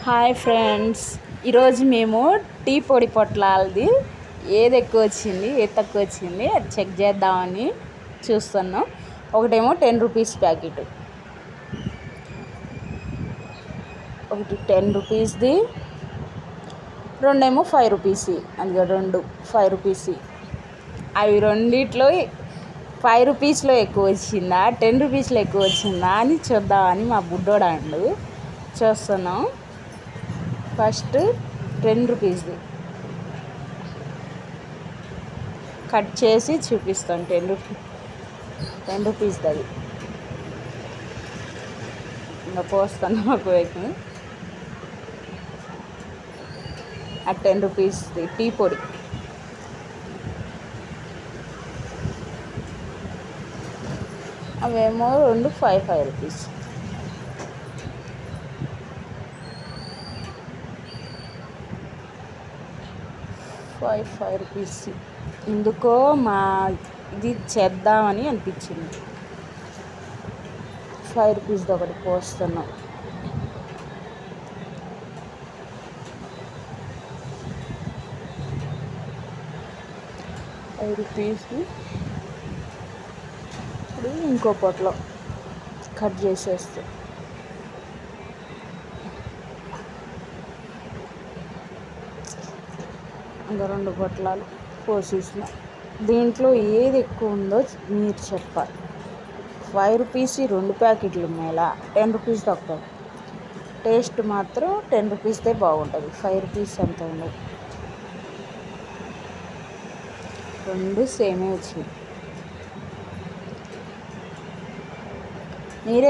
Hi friends, ఈరోజు మేము tea పొడి పొట్లాలది ఏది ఎక్కువ వచ్చింది ఏది తక్కువ వచ్చింది అది చెక్ చేద్దామని చూస్తున్నాం. ఒకటేమో 10 రూపీస్ ప్యాకెట్, ఒకటి 10 రూపీస్ది, రెండేమో 5 రూపీస్. అందులో రెండు 5 రూపీస్. అవి రెండిట్లో 5 రూపీస్లో ఎక్కువ వచ్చిందా 10 రూపీస్లో ఎక్కువ వచ్చిందా అని చూద్దామని మా బుడ్డోడు అండు చూస్తున్నాం. ఫస్ట్ 10 రూపీస్ది కట్ చేసి చూపిస్తాం. 10 రూపీస్ది అది ఇంకా పోస్తాను ఒకవైపు. ఆ 10 రూపీస్ది టీ పొడి అవేమో రెండు 5 రూపీస్. Five rupees. ఎందుకో మా ఇది చేద్దామని అనిపించింది. 5 రూపీస్ది ఒకటి పోస్తున్నాం. రూపీస్ది ఇప్పుడు ఇంకో పొట్లో కట్ చేసేస్తే ఇంకా 2 పొట్లాలు పోసేసిన. దీంట్లో ఏది ఎక్కువ ఉందో మీరు చెప్పాలి. 5 రూపీస్ 2 ప్యాకెట్లు మేళ, 10 రూపీస్ తక్కువ. టేస్ట్ మాత్రం 10 రూపీస్దే బాగుంటుంది, 5 రూపీస్ అంత ఉండదు. రెండు సేమే వచ్చినాయి. మీరే